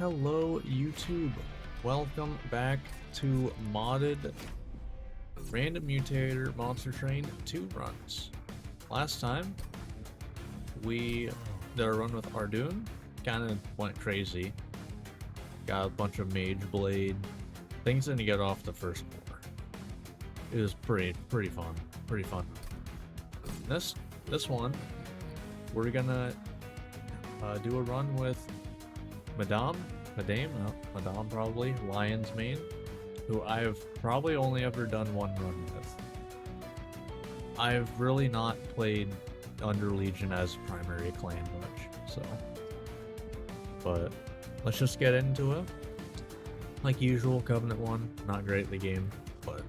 Hello YouTube, welcome back to modded random mutator monster train 2 runs. Last time we did a run with Ardoon, kind of went crazy, got a bunch of mage blade, things didn't get off the first floor. It was pretty fun. This one we're gonna do a run with Madame probably, Lion's Mane, who I've probably only ever done one run with. I've really not played under Legion as primary clan much, so. But let's just get into it. Like usual, Covenant 1, not great at the game, but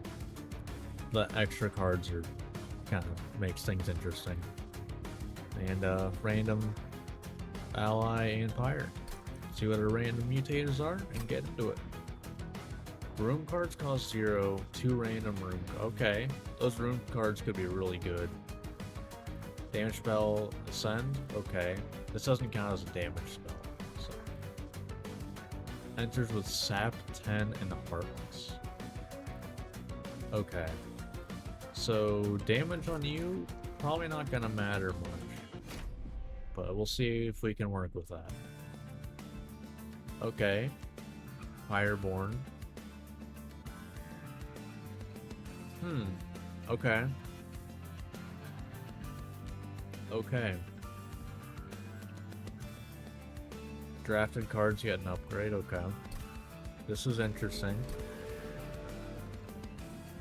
the extra cards are kind of makes things interesting. And random ally and pyre. See what our random mutators are and get into it. Room cards cost 0, 2 random room. Okay, those room cards could be really good. Damage spell ascend. Okay, this doesn't count as a damage spell. So enters with sap 10 and heartless. Okay, so damage on you probably not gonna matter much, but we'll see if we can work with that. Okay. Fireborn. Okay. Okay. Drafted cards get an upgrade. Okay. This is interesting.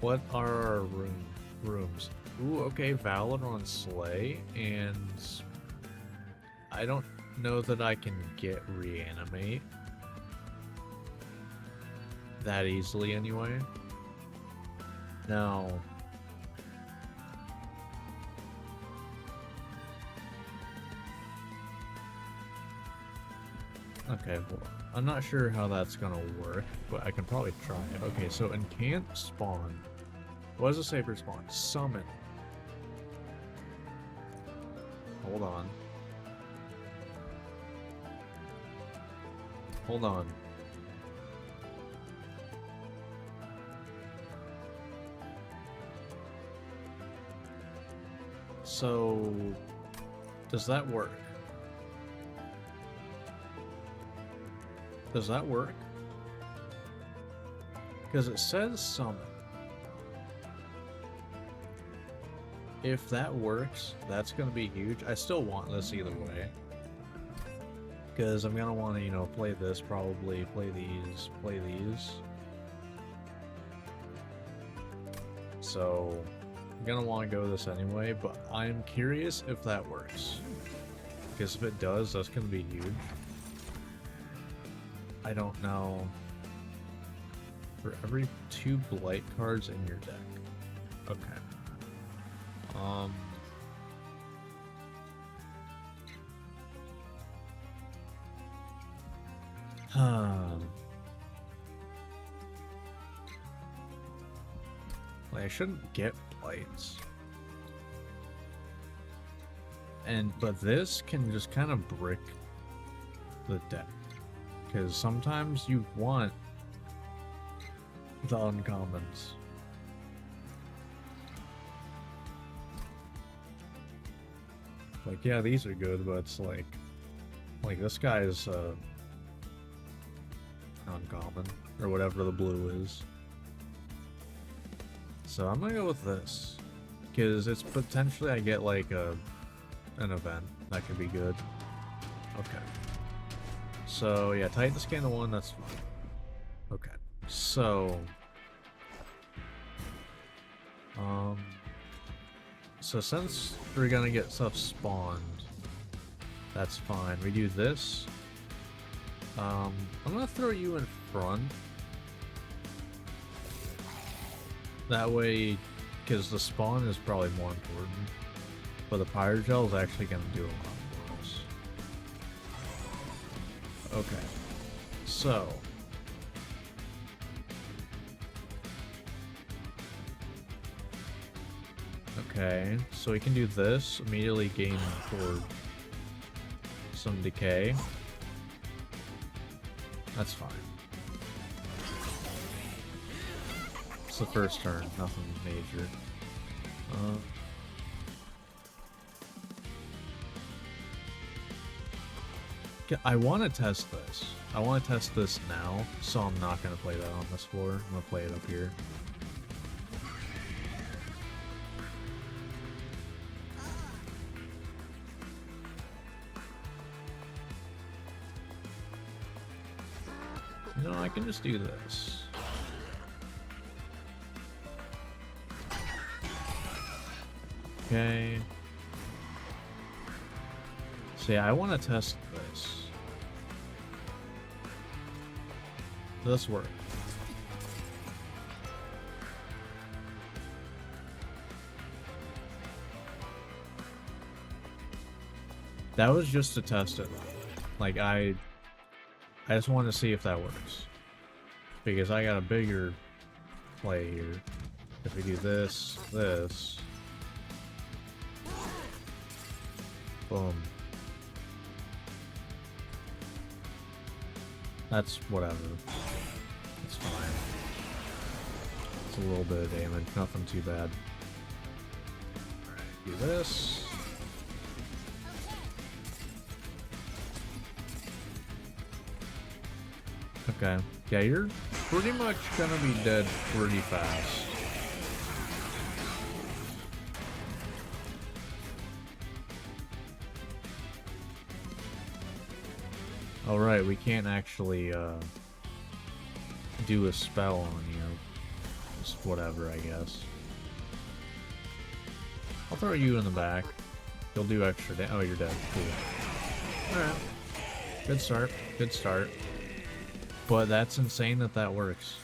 What are our rooms? Ooh, okay. Valor on Slay, and I don't know that I can get Reanimate that easily anyway. No. Okay, well, I'm not sure how that's gonna work, but I can probably try it. Okay, so incant spawn. What does it say for spawn? Summon. Hold on. Hold on. So, does that work? Does that work? Because it says summon. If that works, that's going to be huge. I still want this either way. Because I'm going to want to, you know, play this probably, play these. So, I'm going to want to go this anyway, but I'm curious if that works. Because if it does, that's going to be huge. I don't know. For every 2 blight cards in your deck. Okay. Like, I shouldn't get blights. But this can just kind of brick the deck. Because sometimes you want the uncommons. Like, yeah, these are good, but it's like this guy is uncommon, or whatever the blue is. So I'm gonna go with this, because it's potentially I get like an event that could be good. Okay. So yeah, Titan scan to 1, that's fine. Okay. So since we're gonna get stuff spawned, that's fine. We do this. I'm gonna throw you in front. That way, because the spawn is probably more important, but the pyre gel is actually gonna do a lot for us. Okay, so we can do this, immediately gain for some decay. That's fine. It's the first turn, nothing major. I want to test this. I want to test this now, so I'm not going to play that on this floor. I'm going to play it up here. You know, I can just do this. Okay. So yeah, I want to test this. Does this work? That was just to test it. Like, I just wanted to see if that works. Because I got a bigger play here. If we do this, this. Boom. That's whatever. It's fine. It's a little bit of damage, nothing too bad. Alright, do this. Okay. Yeah, you're pretty much gonna be dead pretty fast. Alright, we can't actually do a spell on you. Just whatever, I guess. I'll throw you in the back. You'll do extra damage. Oh, you're dead. Cool. Alright. Good start. Good start. But that's insane that that works.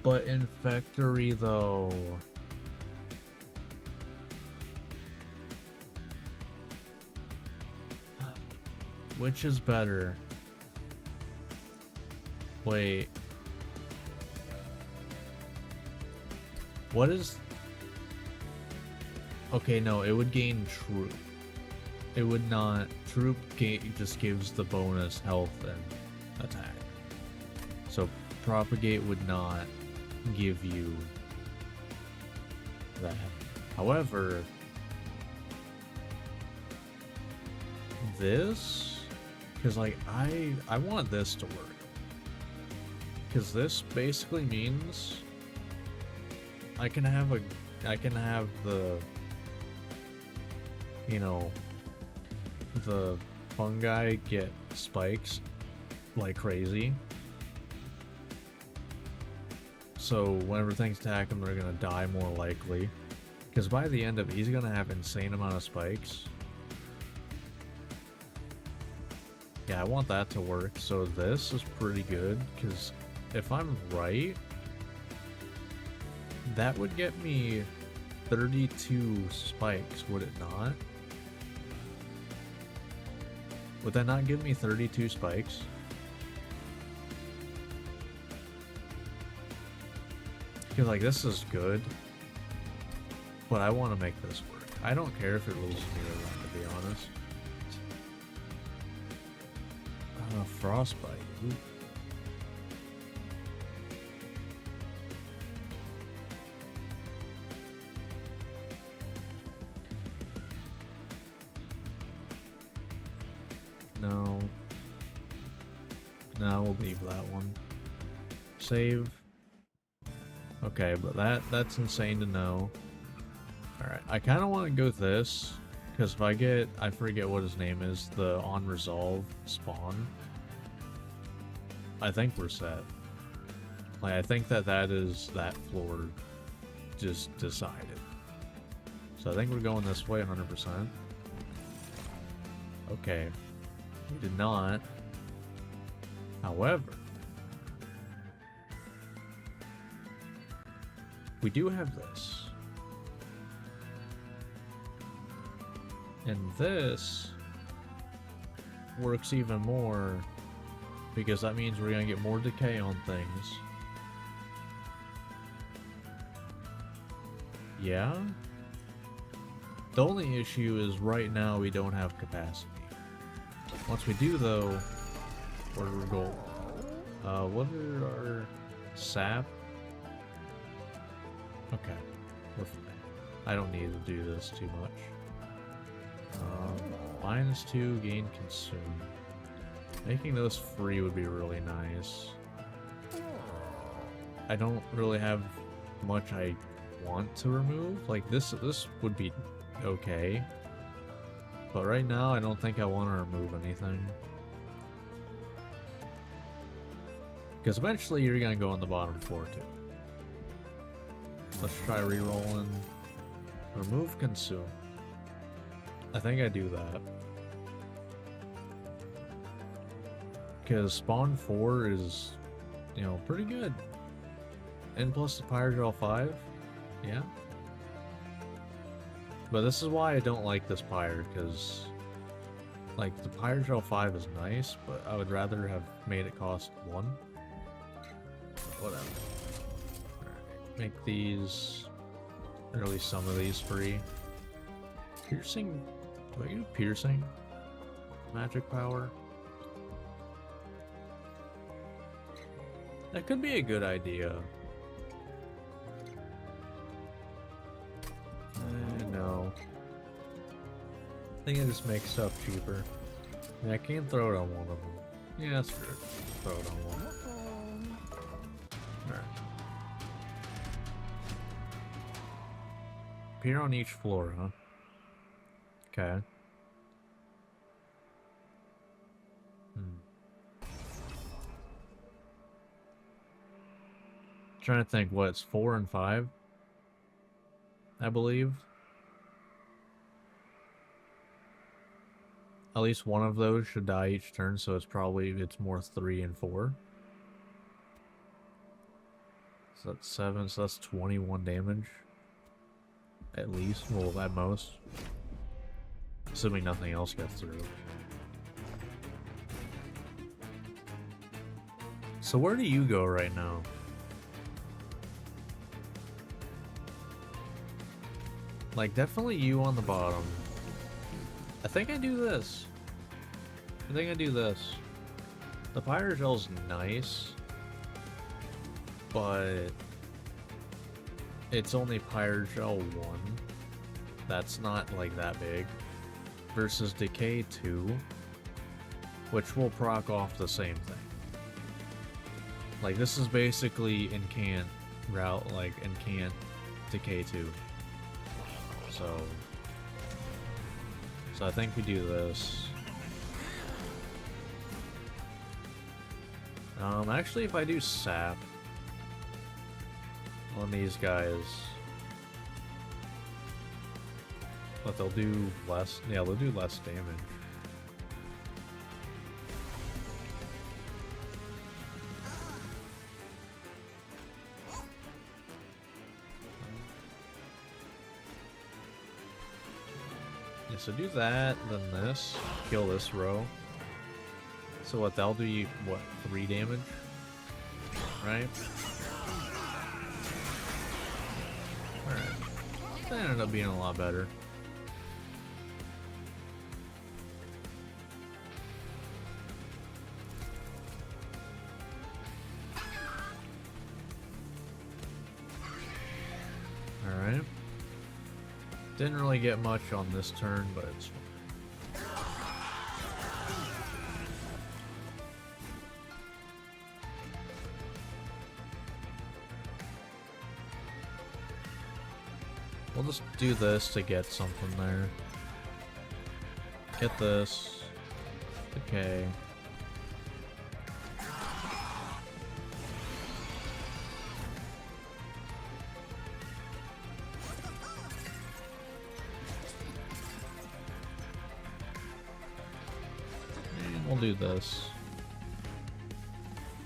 But in factory, though... Which is better? Wait. What is... Okay, no, it would gain troop. It would not... Troop just gives the bonus health and attack. So propagate would not give you that. However, this... Because, like, I want this to work. Because this basically means I can have the, you know, the fungi get spikes like crazy. So whenever things attack him, they're gonna die more likely. Because by the end of it, he's gonna have insane amount of spikes. Yeah, I want that to work, so this is pretty good, because if I'm right, that would get me 32 spikes, would it not? Would that not give me 32 spikes? Because, like, this is good, but I want to make this work. I don't care if it loses me the run, to be honest. Frostbite. Ooh. No. No, we'll leave that one. Save. Okay, but that's insane to know. Alright, I kind of want to go with this, because if I forget what his name is, the on resolve spawn, I think we're set. Like, I think that is that floor just decided. So I think we're going this way 100%. Okay. We did not. However, we do have this. And this works even more, because that means we're going to get more decay on things. Yeah? The only issue is right now we don't have capacity. Once we do though, we're gold. What are our sap? Okay, we're fine. I don't need to do this too much. -2 gain consume. Making those free would be really nice. I don't really have much I want to remove. Like this would be okay. But right now I don't think I want to remove anything. Because eventually you're gonna go on the bottom floor too. Let's try re-rolling. Remove consume. I think I do that. Because spawn 4 is, you know, pretty good. And plus the pyre gel 5, yeah. But this is why I don't like this pyre, because like the pyre gel 5 is nice, but I would rather have made it cost 1. Whatever. Alright, make these, or at least some of these free. Piercing, do I do piercing? Magic power? That could be a good idea. No. I think it just makes stuff cheaper. Yeah, I can't throw it on one of them. Yeah, that's true. Throw it on one. Alright. Appear on each floor, huh? Okay. Trying to think, what, it's 4 and 5? I believe. At least one of those should die each turn, so it's more 3 and 4. So that's 7, so that's 21 damage. At least, well, at most. Assuming nothing else gets through. So where do you go right now? Like, definitely you on the bottom. I think I do this. The pyre gel's nice, but it's only pyre gel 1. That's not like that big. Versus decay 2, which will proc off the same thing. Like, this is basically incant route, like incant decay 2. So I think we do this. Actually, if I do sap on these guys, but they'll do less. Yeah, they'll do less damage. So do that, then this. Kill this row. So what, that'll do you, what, 3 damage? Right? Alright. That ended up being a lot better. Alright. Didn't really get much on this turn, but it's fine. We'll just do this to get something there. Get this. Okay. We'll do this.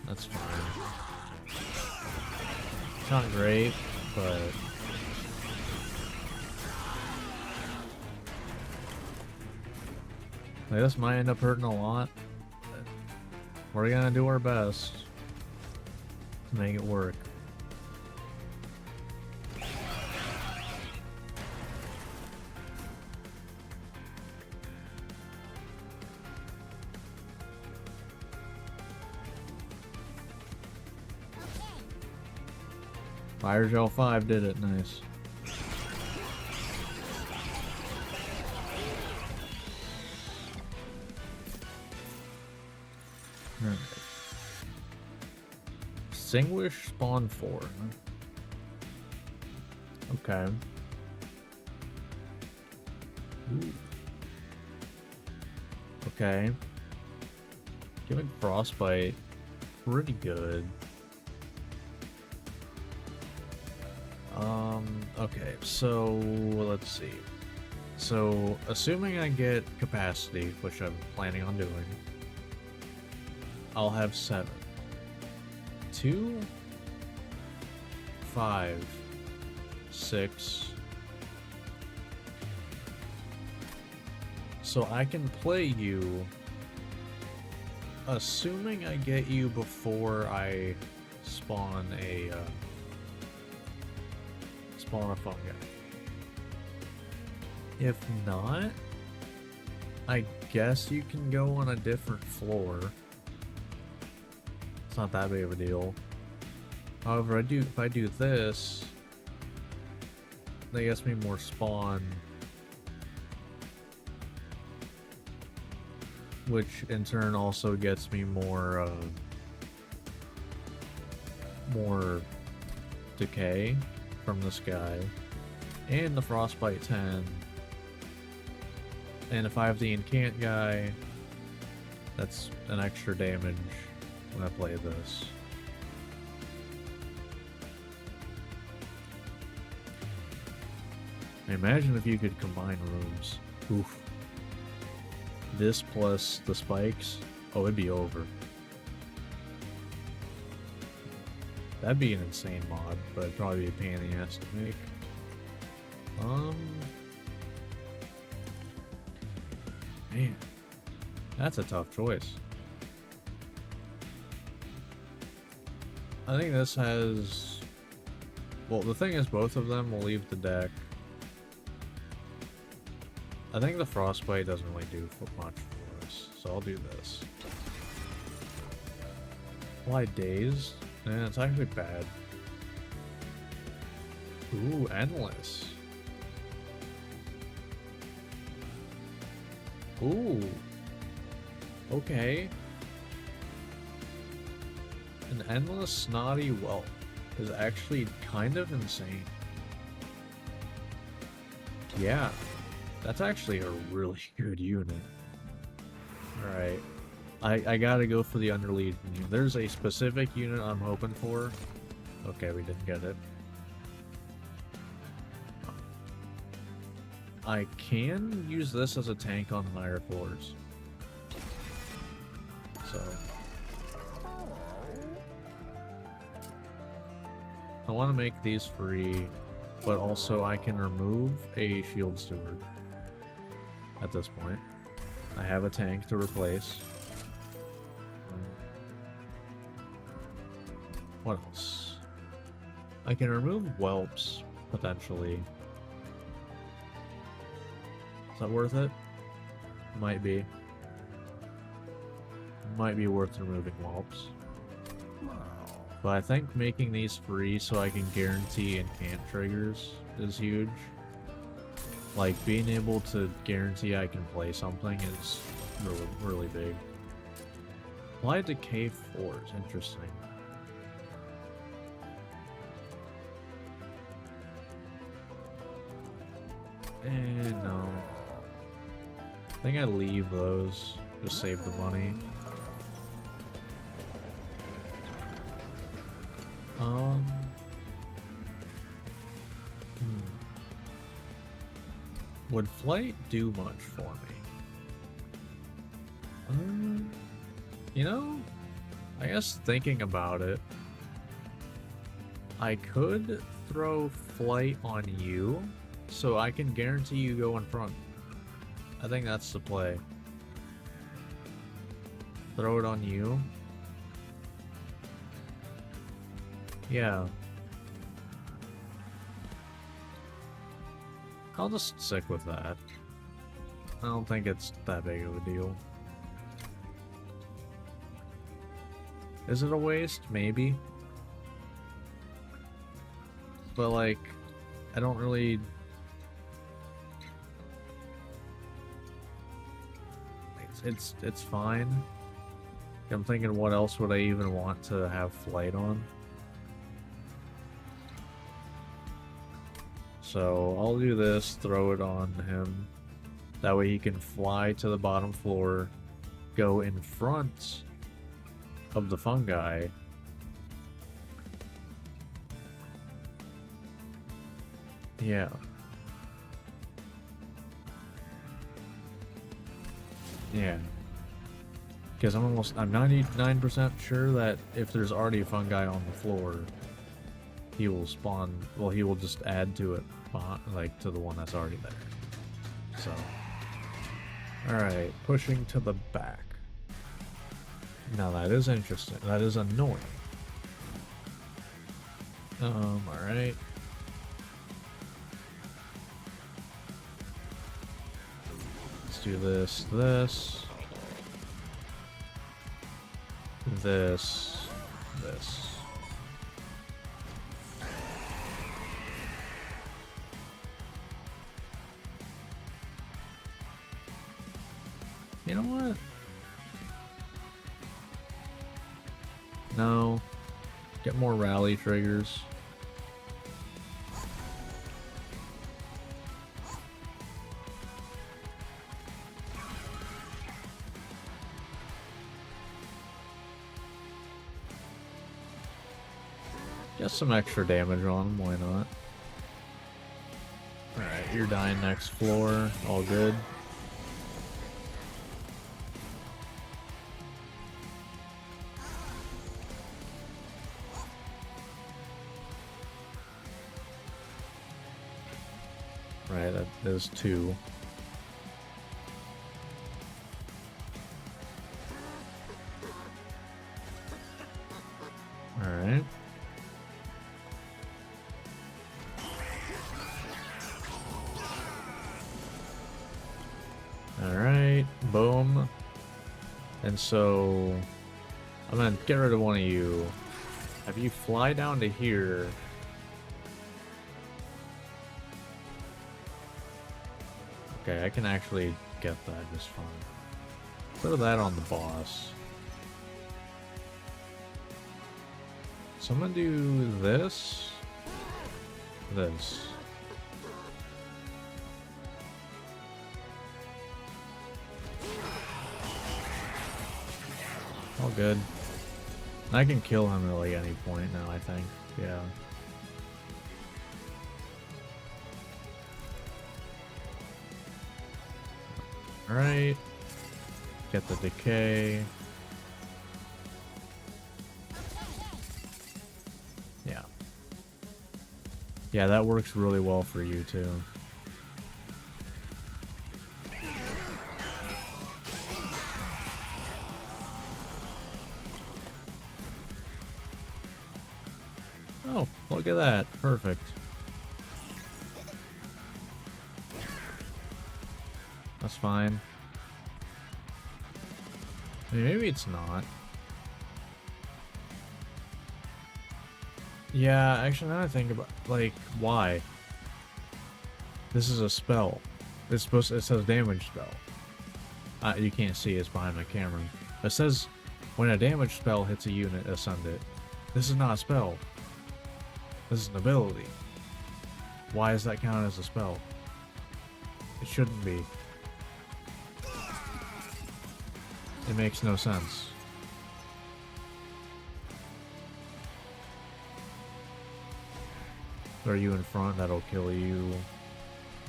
That's fine. It's not great, but like, this might end up hurting a lot. But we're gonna do our best to make it work. Fire Gel 5 did it, nice. Alright. Extinguish spawn 4. Okay. Ooh. Okay. Giving frostbite. Pretty good. Okay, so let's see. So, assuming I get capacity, which I'm planning on doing, I'll have 7. 2, 5, 6. So I can play you, assuming I get you before I spawn a fungi. If not, I guess you can go on a different floor. It's not that big of a deal. However, if I do this, that gets me more spawn, which in turn also gets me more decay from this guy, and the frostbite 10. And if I have the incant guy, that's an extra damage when I play this. Imagine if you could combine rooms. Oof. This plus the spikes. Oh, it'd be over. That'd be an insane mod, but it'd probably be a pain in the ass to make. Man, that's a tough choice. I think this has... Well, the thing is, both of them will leave the deck. I think the frostbite doesn't really do much for us, so I'll do this. Why dazed? Yeah, it's actually bad. Ooh, endless. Ooh. Okay. An endless snotty whelp is actually kind of insane. Yeah. That's actually a really good unit. Alright. I gotta go for the underlead. There's a specific unit I'm hoping for. Okay, we didn't get it. I can use this as a tank on higher floors. So... I want to make these free, but also I can remove a shield steward at this point. I have a tank to replace. What else? I can remove whelps, potentially. Is that worth it? Might be. Might be worth removing whelps. But I think making these free so I can guarantee incant triggers is huge. Like, being able to guarantee I can play something is really, really big. Apply Decay 4 is interesting. And no. I think I leave those. Just save the money. Would flight do much for me? You know, I guess thinking about it, I could throw flight on you, so I can guarantee you go in front. I think that's the play. Throw it on you. Yeah. I'll just stick with that. I don't think it's that big of a deal. Is it a waste? Maybe. but like, I don't really... It's fine. I'm thinking, what else would I even want to have flight on? So I'll do this, throw it on him. That way he can fly to the bottom floor, go in front of the fungi. Yeah. Yeah. Because I'm 99% sure that if there's already a fungi on the floor, he will spawn, well, he will just add to it, like, to the one that's already there. So, alright, pushing to the back. Now that is interesting. That is annoying. Alright. Let's do this, this. This. You know what? No. Get more rally triggers. Get some extra damage on him, why not? Alright, you're dying next floor. All good. Right, that is 2. Alright. Alright, boom. And so I'm gonna get rid of one of you. Have you fly down to here. Okay, I can actually get that just fine. Put that on the boss. So I'm gonna do this. This. All good. I can kill him at like any point now, I think. Yeah. Alright. Get the decay. Yeah. Yeah, that works really well for you too. Oh, look at that. Perfect. That's fine. I mean, maybe it's not. Yeah, actually, now I think about, like, why? This is a spell. It's supposed to, it says damage spell. You can't see, it's behind my camera. It says, when a damage spell hits a unit, ascend it. This is not a spell. This is an ability. Why is that counted as a spell? It shouldn't be. It makes no sense. Throw you in front, that'll kill you.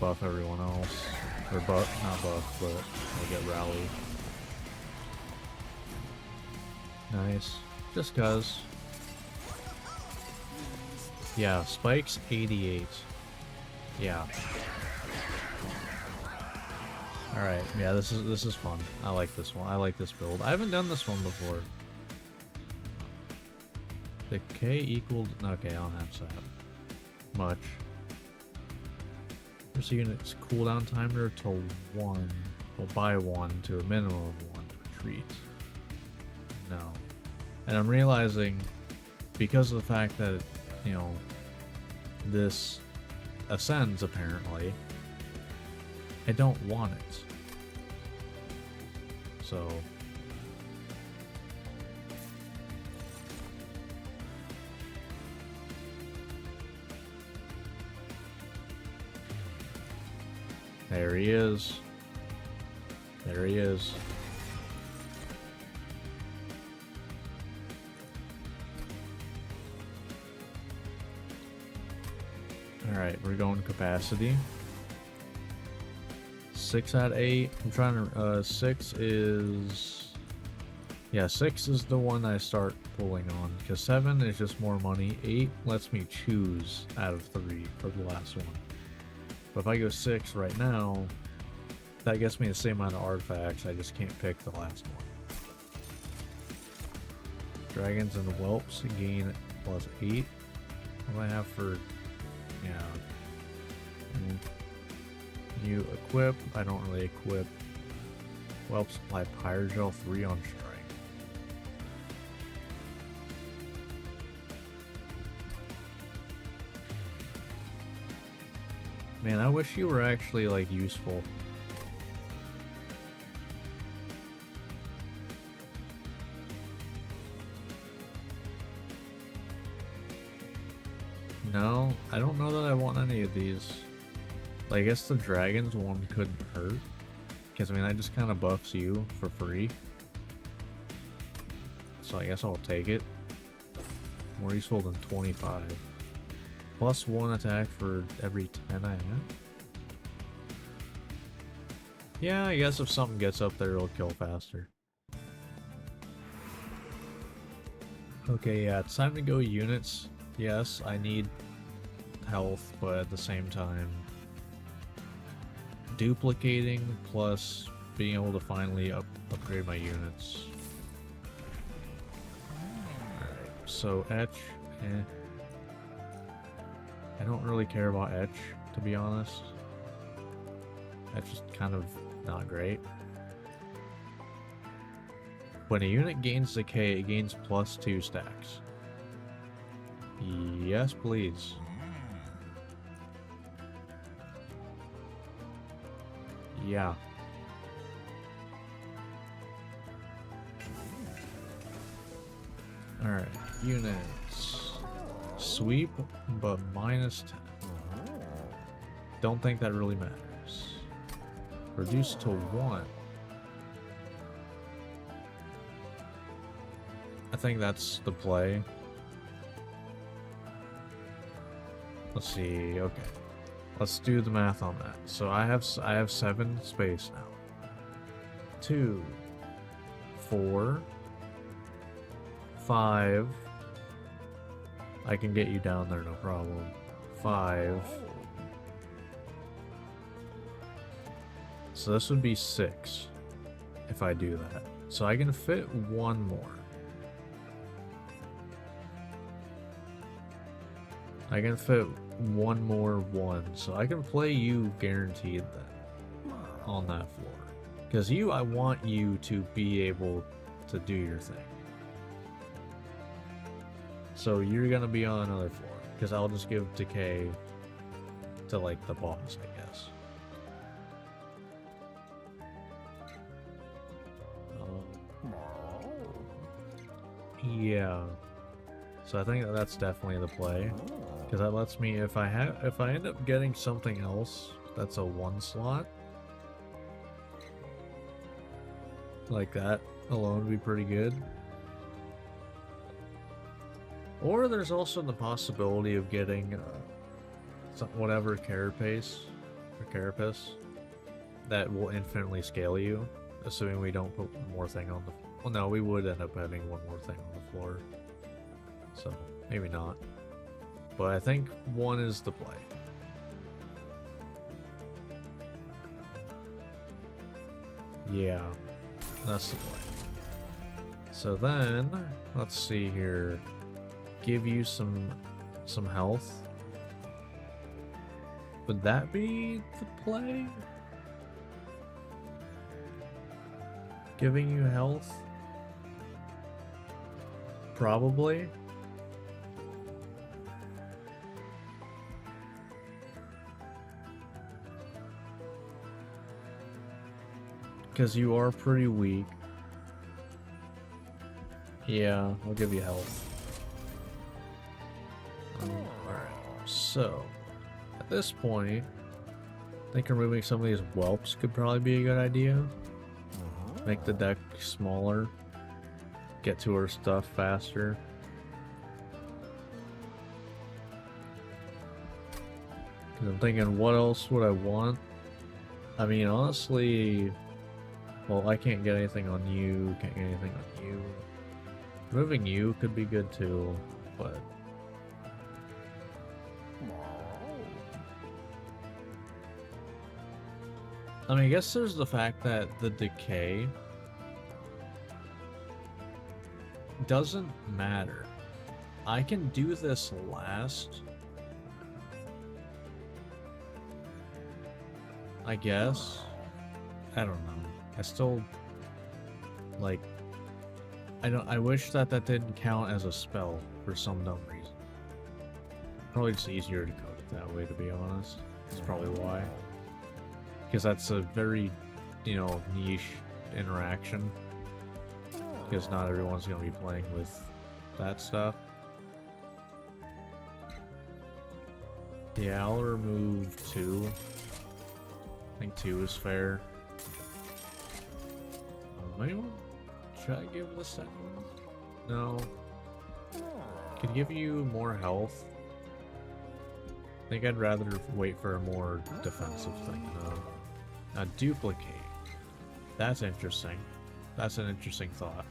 Buff everyone else. Or buff, not buff, but they'll get rally. Nice. Just cuz. Yeah, spikes 88. Yeah. Alright, yeah, this is fun. I like this one. I like this build. I haven't done this one before. Decay equaled... Okay, I don't have that much. First unit's cooldown timer to 1. Well, by 1 to a minimum of 1 to retreat. No. And I'm realizing, because of the fact that, you know, this ascends, apparently. I don't want it. So... there he is. There he is. Alright, we're going capacity. 6 out of 8. I'm trying to, 6 is... yeah, 6 is the one I start pulling on. Because 7 is just more money. 8 lets me choose out of 3 for the last one. But if I go 6 right now, that gets me the same amount of artifacts. I just can't pick the last one. Dragons and whelps gain +8. What do I have for... yeah. You equip. I don't really equip. Whelps apply pyre gel 3 on strike. Man, I wish you were actually, like, useful. No, I don't know that I want any of these. Like, I guess the dragons one couldn't hurt. Because, I mean, that just kind of buffs you for free. So I guess I'll take it. More useful than 25. +1 attack for every 10 I have. Yeah, I guess if something gets up there, it'll kill faster. Okay, yeah, it's time to go units. Yes, I need health, but at the same time, duplicating plus being able to finally upgrade my units. Alright, so etch, I don't really care about etch, to be honest. Etch is kind of not great. When a unit gains decay, it gains +2 stacks. Yes, please. Yeah. Alright, units. Sweep, but -10. Don't think that really matters. Reduce to 1. I think that's the play. Let's see, okay. Let's do the math on that. So I have 7 space now. 2, 4, 5. I can get you down there, no problem. 5. So this would be 6 if I do that. So I can fit 1 more. I can fit 1 more 1, so I can play you guaranteed then on that floor. Because I want you to be able to do your thing. So you're gonna be on another floor, because I'll just give decay to like the boss, I guess. Yeah. So I think that's definitely the play. Because that lets me, if I end up getting something else that's a 1 slot, like that alone would be pretty good. Or there's also the possibility of getting whatever carapace or carapace that will infinitely scale you, assuming we don't put one more thing on the... well, no, we would end up having one more thing on the floor. So, maybe not. But I think 1 is the play. Yeah, that's the play. So then, let's see here. Give you some health. Would that be the play? Giving you health? Probably. Because you are pretty weak. Yeah, I'll give you health. Alright, so at this point, I think removing some of these whelps could probably be a good idea. Make the deck smaller, get to our stuff faster. Because I'm thinking, what else would I want? I mean, honestly, well, I can't get anything on you, can't get anything on you. Removing you could be good too, but... I mean, I guess there's the fact that the decay doesn't matter. I can do this last, I guess. I don't know. I still, like, I wish that didn't count as a spell for some dumb reason. Probably just easier to code it that way, to be honest. That's probably why. Because that's a very, you know, niche interaction. Because not everyone's going to be playing with that stuff. Yeah, I'll remove 2. I think 2 is fair. Anyone? Should I give the second one? No. Could give you more health. I think I'd rather wait for a more defensive thing, though. Now, duplicate. That's interesting. That's an interesting thought.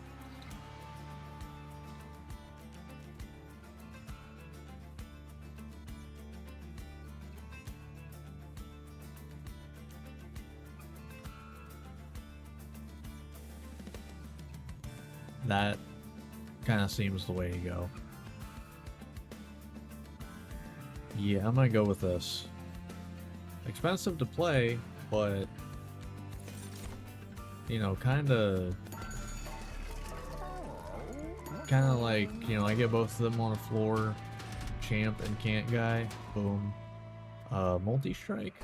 That kind of seems the way to go. Yeah, I'm gonna go with this. Expensive to play, but you know, kind of like, you know, I get both of them on the floor. Champ and Cant guy. Boom. Multi-strike.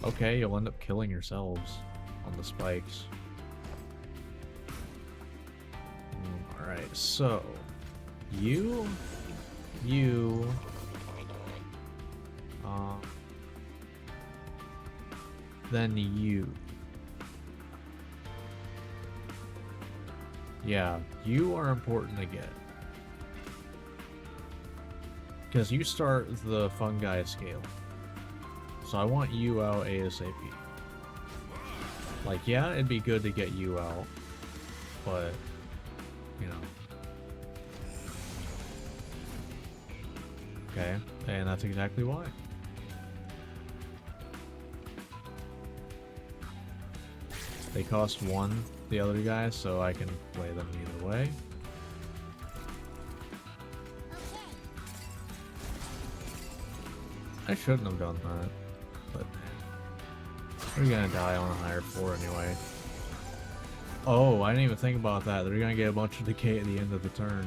Okay, you'll end up killing yourselves on the spikes. Alright, so then you. Yeah, you are important to get. Because you start the fungi scale. So I want you out ASAP. Like, yeah, it'd be good to get you out, but, you know. Okay, and that's exactly why. They cost 1, the other guys, so I can play them either way. I shouldn't have done that, but we're gonna die on a higher floor anyway. Oh, I didn't even think about that. They're gonna get a bunch of decay at the end of the turn.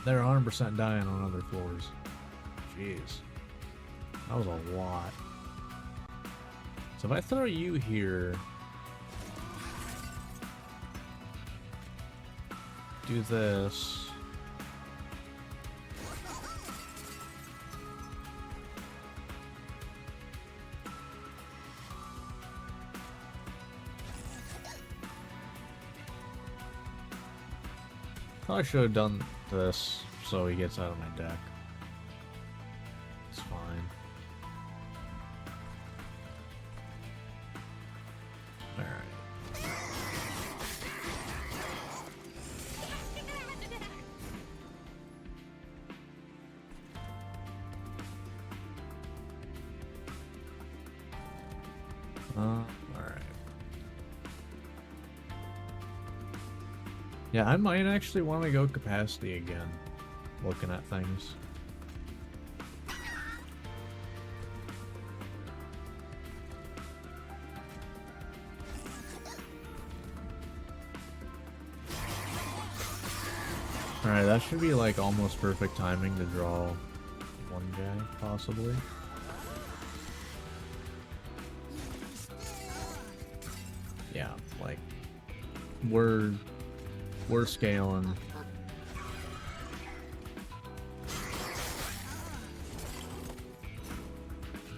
They're 100% dying on other floors. Jeez. That was a lot. So if I throw you here, do this. Probably should have done this so he gets out of my deck. It's fine. Alright. Yeah, I might actually want to go capacity again, looking at things. Alright, that should be like almost perfect timing to draw one guy, possibly. yeah, like we're scaling.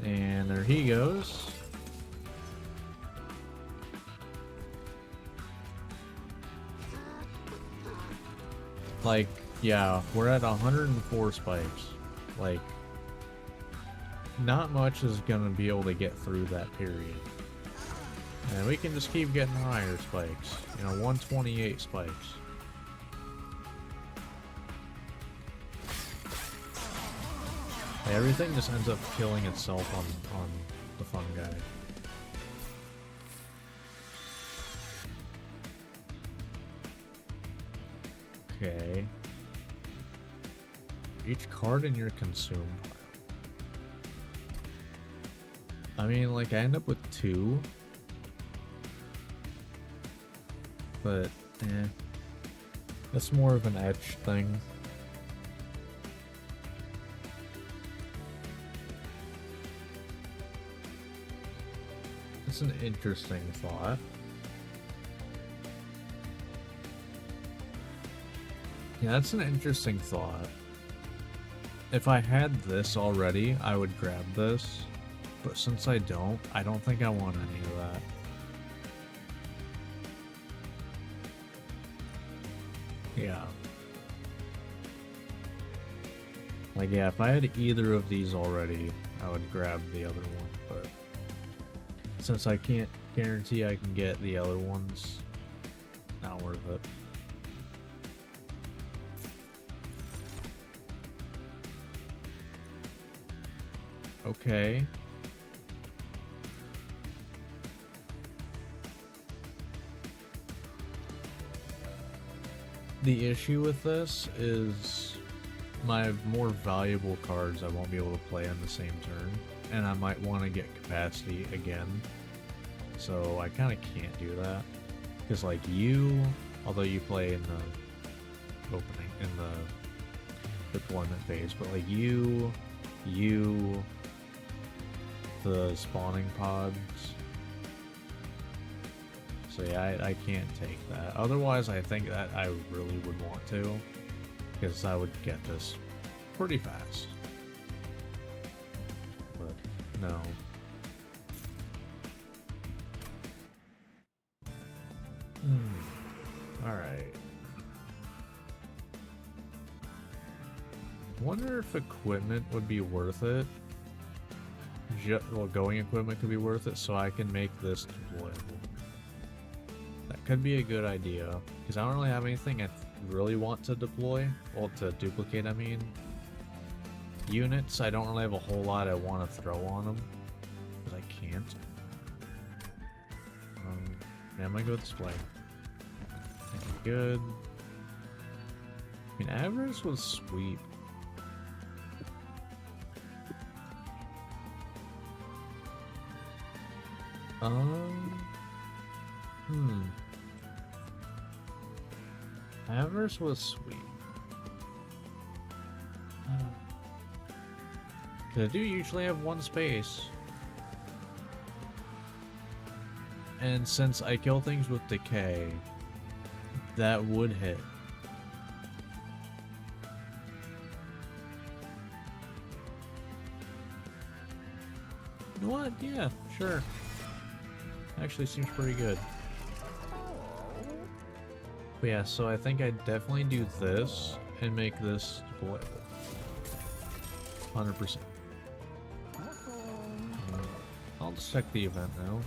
And there he goes. Like, yeah, we're at 104 spikes. Like, not much is gonna be able to get through that period. And we can just keep getting higher spikes. You know, 128 spikes. Everything just ends up killing itself on the fun guy. Okay. Each card in your consume pile. I mean, like, I end up with 2. But, eh. That's more of an etch thing. It's an interesting thought. Yeah, that's an interesting thought. If I had this already, I would grab this. But since I don't think I want any of that. Yeah. Like, yeah, if I had either of these already, I would grab the other one, but since I can't guarantee I can get the other ones, not worth it. Okay. The issue with this is my more valuable cards I won't be able to play on the same turn, and I might want to get capacity again. So I kind of can't do that. Because like you, although you play in the opening, in the deployment phase, but like you, the spawning pods. So yeah, I can't take that. Otherwise, I think that I really would want to, because I would get this pretty fast. But no. Alright. Wonder if equipment would be worth it. Well, going equipment could be worth it, so I can make this deployable. That could be a good idea, because I don't really have anything I really want to deploy. Well, to duplicate, I mean. Units, I don't really have a whole lot I want to throw on them, because I can't. Yeah, I'm gonna go display. Good. I mean, Avarice was sweet. Avarice was sweet. I do usually have one space. And since I kill things with decay, that would hit. You know what? Yeah, sure. Actually seems pretty good. But yeah, so I think I'd definitely do this and make this deployable. 100%. I'll just check the event now.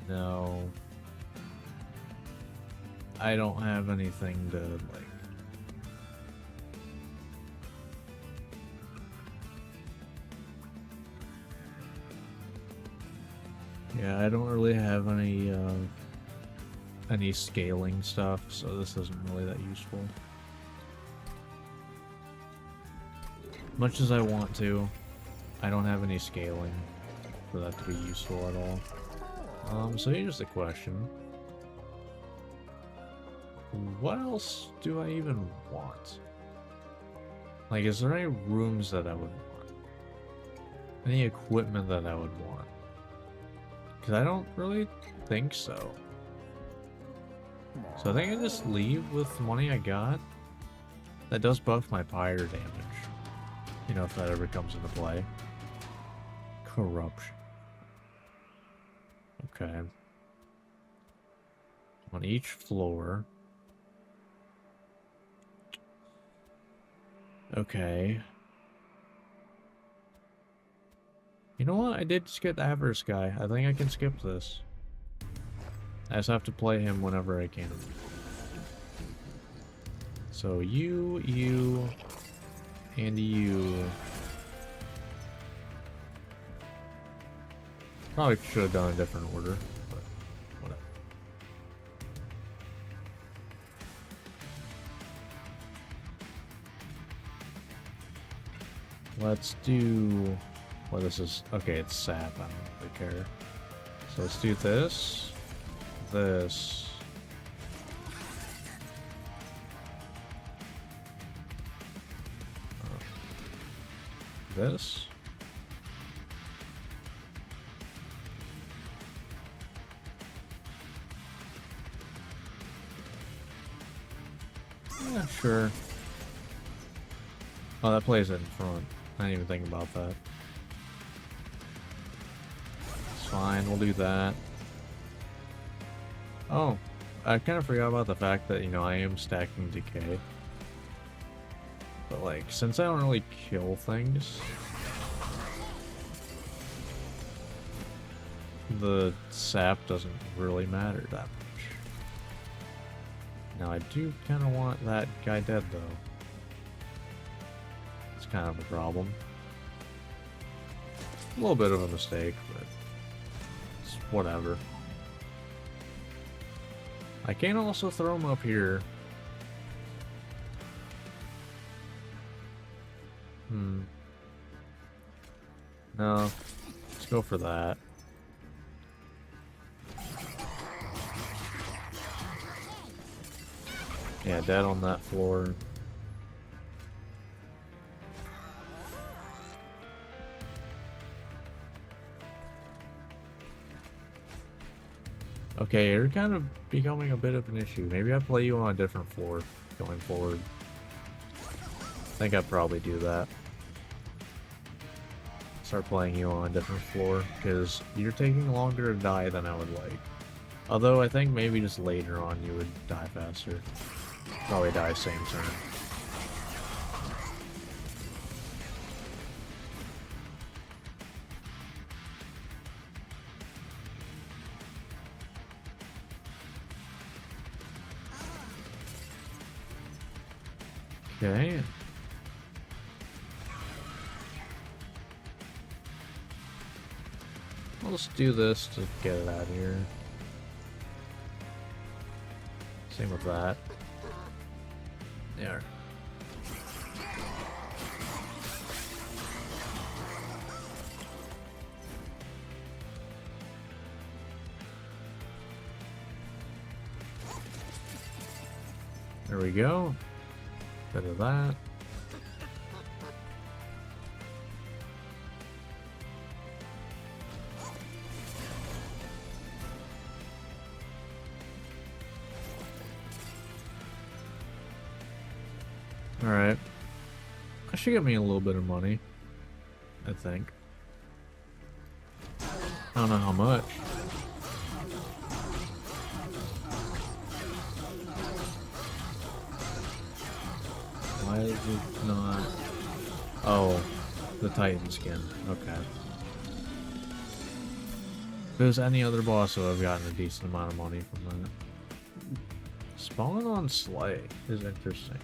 No. I don't have anything to, like... Yeah, I don't really have any scaling stuff, so this isn't really that useful. Much as I want to, I don't have any scaling for that to be useful at all. So here's the question. What else do I even want? Like, is there any rooms that I would want? any equipment that I would want. Because I don't really think so. So I think I just leave with the money I got. That does buff my pyre damage. You know, if that ever comes into play. Corruption. Okay. On each floor. Okay. You know what? I did skip the Avarice guy. I think I can skip this. I just have to play him whenever I can. So you, and you. Probably should have done a different order, but whatever. Let's do... Well, this is... Okay, it's sap. I don't really care. So let's do this. This. This. Yeah, sure. Oh, that plays it in front. I didn't even think about that. It's fine, we'll do that. Oh, I kind of forgot about the fact that, you know, I am stacking decay. But, like, since I don't really kill things, the sap doesn't really matter that much. Now, I do kind of want that guy dead, though. It's kind of a problem. A little bit of a mistake, but it's whatever. I can also throw him up here. No. Let's go for that. Yeah, dead on that floor. Okay, you're kind of becoming a bit of an issue. Maybe I play you on a different floor going forward. I think I'd probably do that. Start playing you on a different floor, because you're taking longer to die than I would like. Although I think maybe just later on you would die faster. Probably die same turn. Okay. I'll just do this to get it out of here. Same with that. There. There we go. Bit of that. Alright. That should get me a little bit of money, I think. I don't know how much. Why is it not... Oh, the Titan skin. Okay. If it was any other boss, I would have gotten a decent amount of money from that. Spawn on Slay is interesting.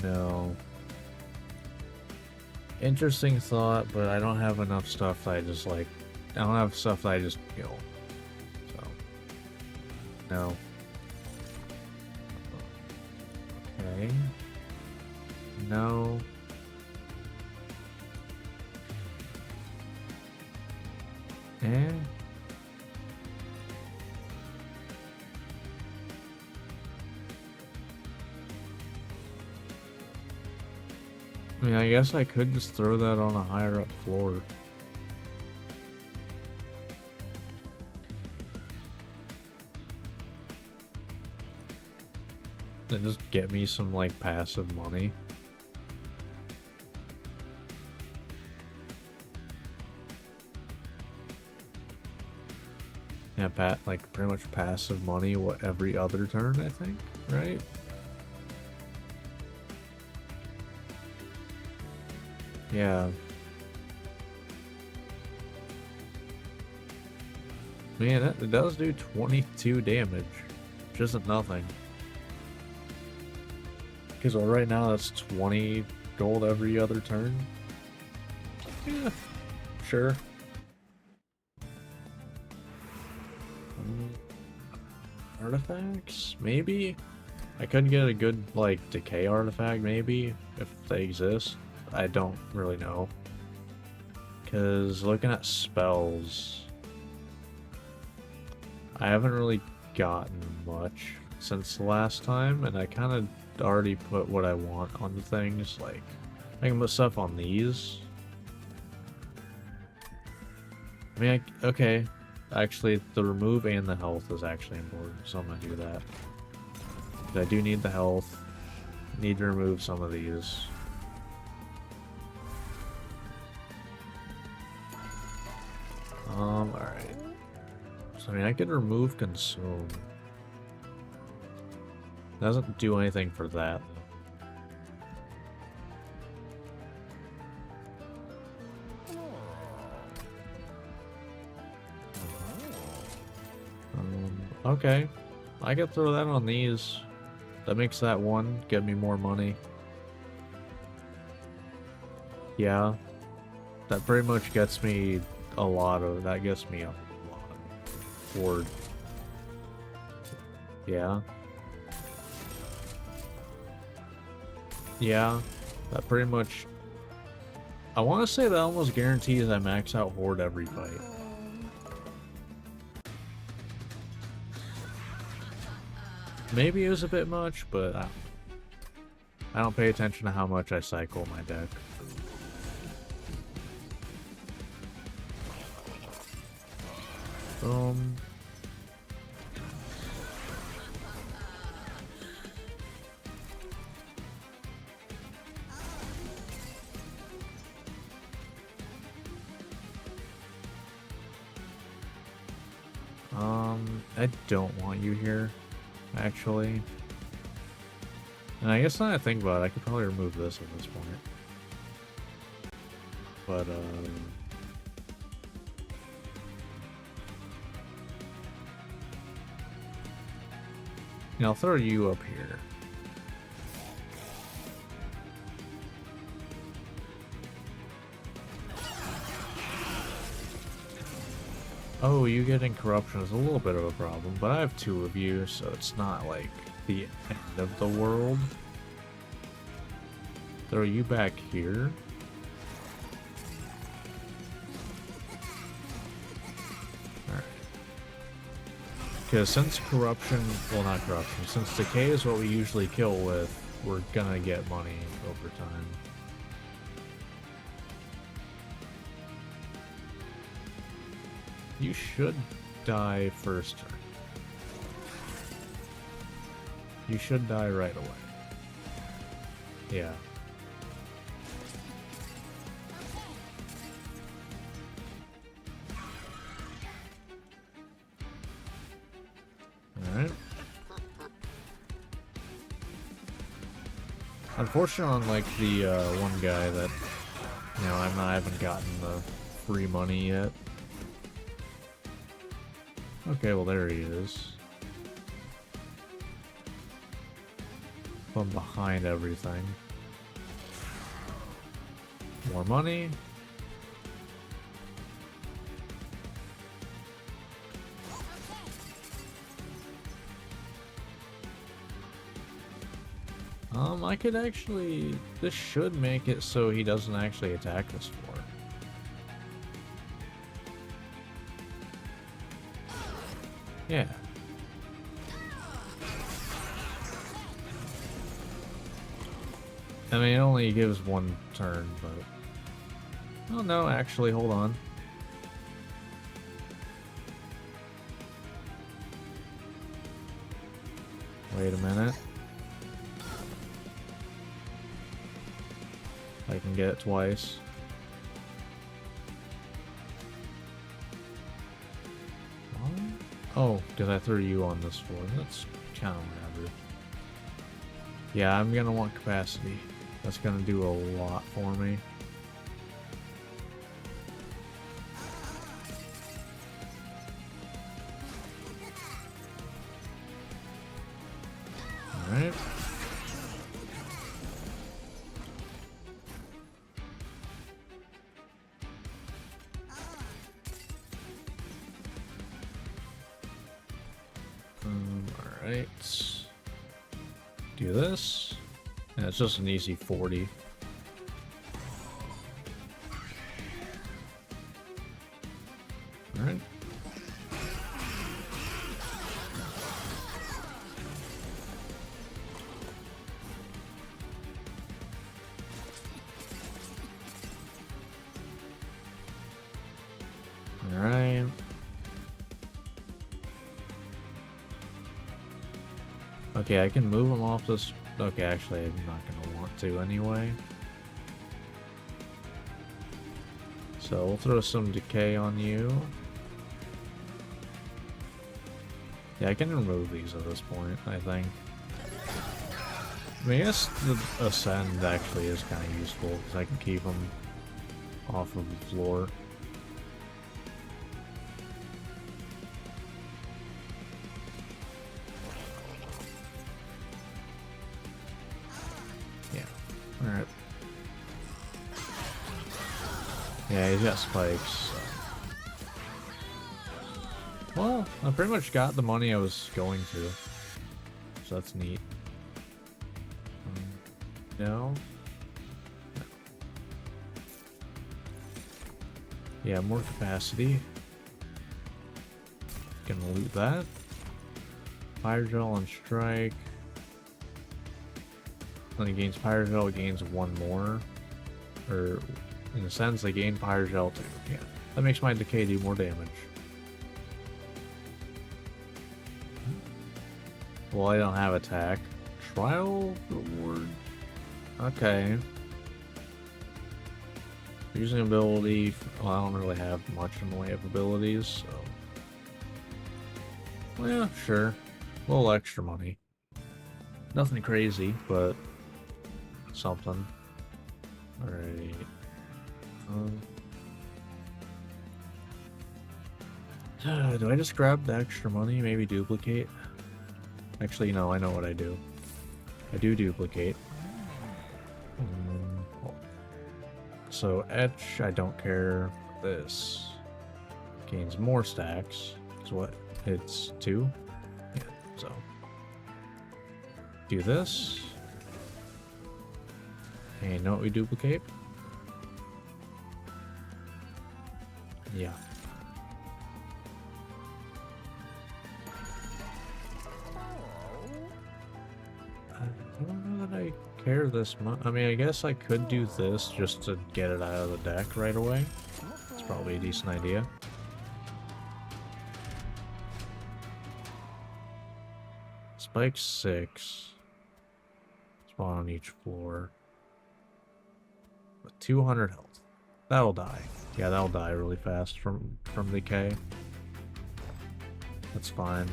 No. Interesting thought, but I don't have enough stuff that I just like. I don't have stuff that I just kill. So. No. Okay. No. Eh. I mean, I guess I could just throw that on a higher up floor. And just get me some, like, passive money. Yeah, like, pretty much passive money every other turn, I think, right? Yeah. Man, it does do 22 damage, which isn't nothing. Because right now that's 20 gold every other turn. Yeah, sure. Artifacts? Maybe? I could get a good, like, decay artifact, maybe, if they exist. I don't really know. Because looking at spells, I haven't really gotten much since the last time, and I kind of already put what I want on the things. Like, I can put stuff on these. I mean, okay. Actually, the remove and the health is actually important, so I'm gonna do that. But I do need the health. Need to remove some of these. Alright. So, I mean, I could remove consume. Doesn't do anything for that. Okay. I could throw that on these. That makes that one get me more money. Yeah. That pretty much gets me a lot of... That gets me a lot. Horde. Yeah. Yeah. That pretty much... I want to say that almost guarantees I max out Horde every fight. Maybe it was a bit much, but I don't pay attention to how much I cycle my deck. I don't want you here, actually. And I guess now I think about it, I could probably remove this at this point. But, yeah, I'll throw you up here. Oh, you getting corruption is a little bit of a problem, but I have two of you, so it's not like the end of the world. Throw you back here. Alright. Because since corruption, well not corruption, since decay is what we usually kill with, we're gonna get money over time. You should die first turn. You should die right away. Yeah. Alright. Unfortunately, unlike the one guy that, you know, I haven't gotten the free money yet. Okay, well there he is. From behind everything. More money. I could actually... This should make it so he doesn't actually attack this floor. Yeah. I mean, it only gives one turn, but... Oh, no, actually, hold on. Wait a minute. I can get it twice. Oh, because I threw you on this floor. That's kind of whatever. Yeah, I'm gonna want capacity. That's gonna do a lot for me. Alright. Alright. Do this. And it's just an easy 40. Alright. Alright. Okay, I can move him off this. Okay, actually, I'm not gonna want to anyway. So we'll throw some decay on you. Yeah, I can remove these at this point, I think. I mean, I guess the Ascend actually is kind of useful, because I can keep them off of the floor. Alright. Yeah, he's got spikes. So. Well, I pretty much got the money I was going to. So that's neat. No? Yeah, more capacity. Gonna loot that. Fire gel on strike. When it gains pyre gel, it gains one more. Or, in a sense, they gain pyre gel too. Yeah, that makes my decay do more damage. Well, I don't have attack. Trial reward. Okay. Using ability. Well, I don't really have much in the way of abilities, so. Well, yeah, sure. A little extra money. Nothing crazy, but. Something. Alright. Do I just grab the extra money? Maybe duplicate? Actually, no, I know what I do. I do duplicate. So, etch, I don't care. This gains more stacks. Is what? It's 2? Yeah, so. Do this. And know what we duplicate? Yeah. I don't know that I care this much. I mean, I guess I could do this just to get it out of the deck right away. It's probably a decent idea. Spike 6. Spawn on each floor. 200 health. That'll die. Yeah, that'll die really fast from decay. That's fine.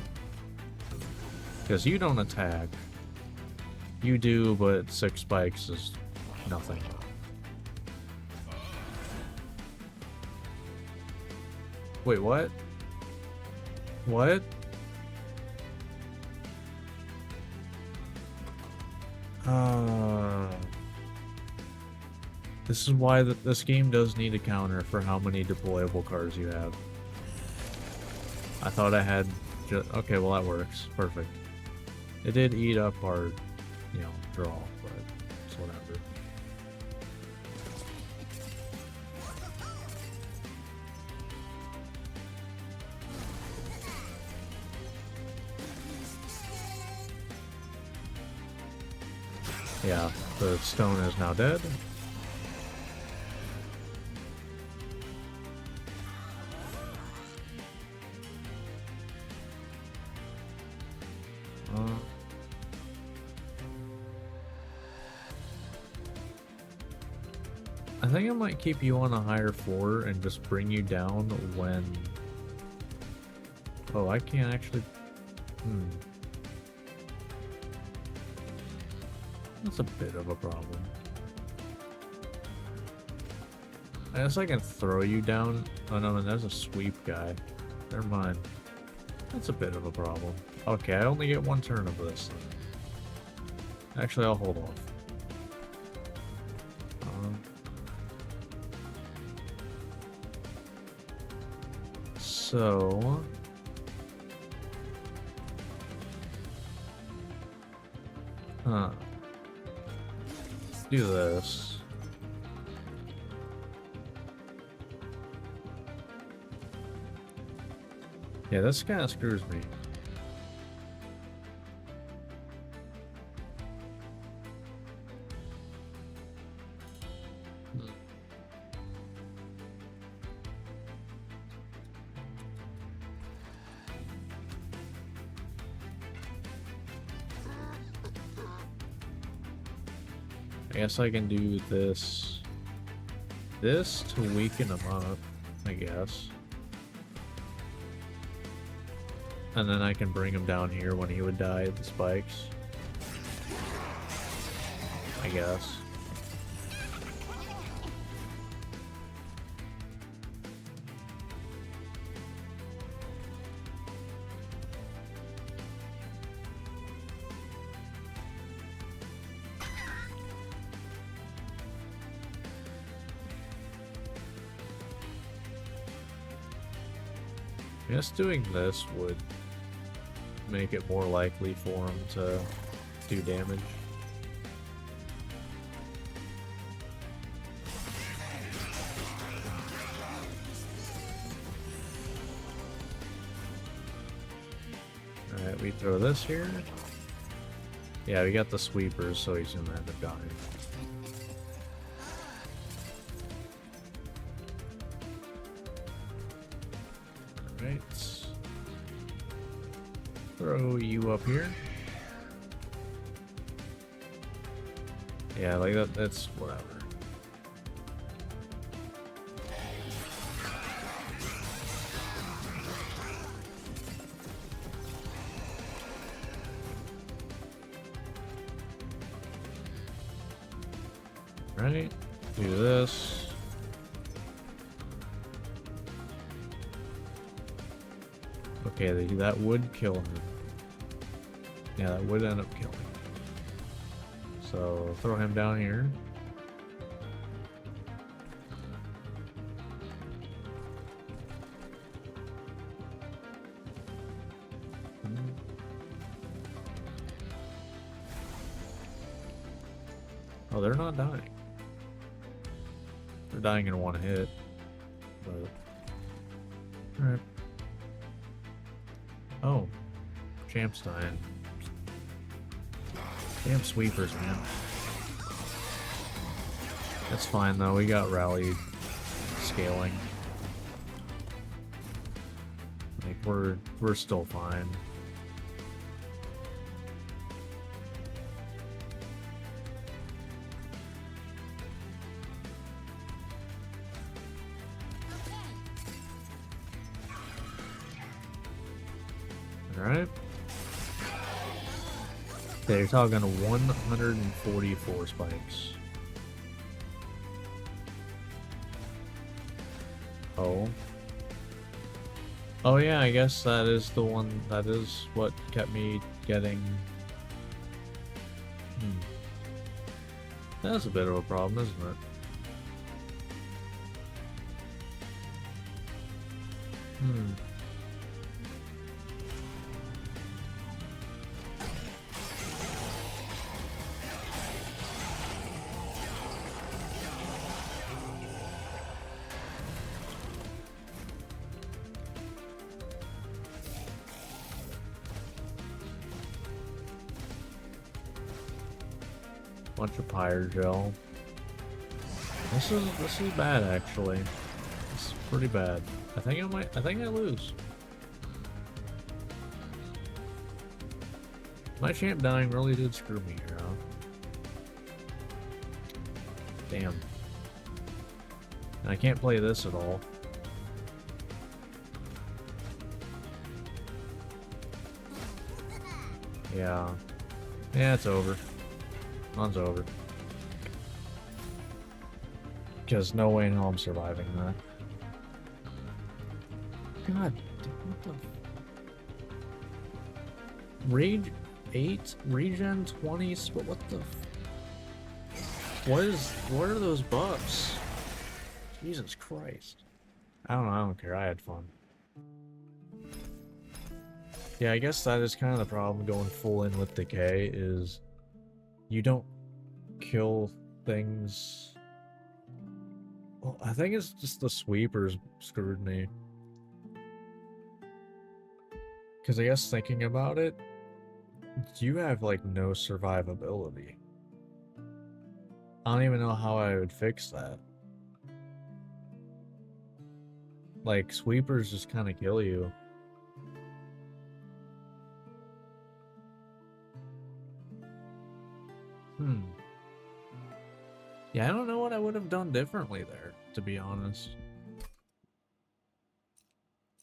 Because you don't attack. You do, but 6 spikes is nothing. Wait, what? What? This is why this game does need a counter for how many deployable cards you have. I thought I had just... Okay, well that works. Perfect. It did eat up our, you know, draw, but it's whatever. Yeah, the stone is now dead. I think I might keep you on a higher floor and just bring you down when... Oh, I can't actually... That's a bit of a problem. I guess I can throw you down. Oh no, and there's a sweep guy. Never mind. That's a bit of a problem. Okay, I only get one turn of this. Actually, I'll hold off. So... Let's do this. Yeah, this kind of screws me. I guess I can do this to weaken him up, I guess. And then I can bring him down here when he would die at the spikes. I guess. I guess doing this would make it more likely for him to do damage. Alright, we throw this here. Yeah, we got the sweepers, so he's gonna end up dying. Throw you up here. Yeah, like that's whatever. Right, do this. Okay, that would kill him. Yeah, that would end up killing him. So, throw him down here. Oh, they're not dying. They're dying in one hit. But... Alright. Oh. Champ's dying. Damn sweepers, man. That's fine though, we got rally scaling. Like we're still fine. Alright. Okay, you're talking 144 spikes. Oh. Oh yeah, I guess that is the one, that is what kept me getting... That's a bit of a problem, isn't it? Bunch of pyre gel. This is bad actually. This is pretty bad. I think I lose. My champ dying really did screw me here, huh? Damn. And I can't play this at all. Yeah. Yeah, it's over. Run's over. Because no way in hell I'm surviving that. God, what the... Rage 8? Regen 20? But what the... What are those buffs? Jesus Christ. I don't care. I had fun. Yeah, I guess that is kind of the problem going full in with Decay, is you don't kill things. Well, I think it's just the sweepers screwed me. Because I guess thinking about it, you have like no survivability. I don't even know how I would fix that. Like, sweepers just kind of kill you. Yeah, I don't know what I would have done differently there, to be honest.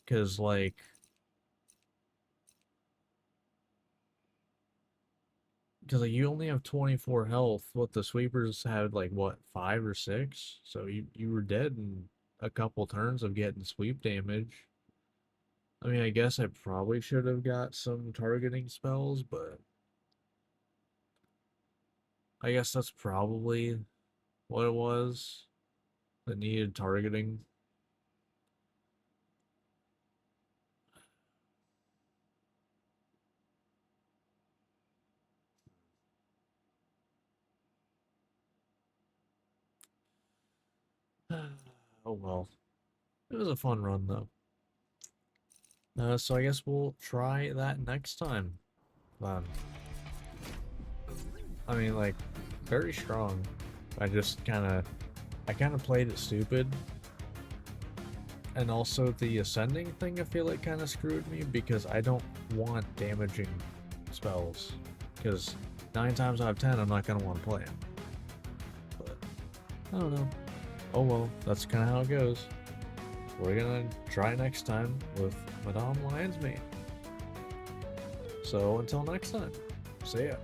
Because, like... Because like, you only have 24 health. What, the sweepers had, like, what, 5 or 6? So you were dead in a couple turns of getting sweep damage. I mean, I guess I probably should have got some targeting spells, but... I guess that's probably what it was that needed targeting. Oh well. It was a fun run though. So I guess we'll try that next time. I mean, like, very strong. I kind of played it stupid. And also the ascending thing, I feel like kind of screwed me because I don't want damaging spells. Because 9 times out of 10, I'm not going to want to play them. But, I don't know. Oh well, that's kind of how it goes. We're going to try next time with Madame Lion's Mane. So until next time, see ya.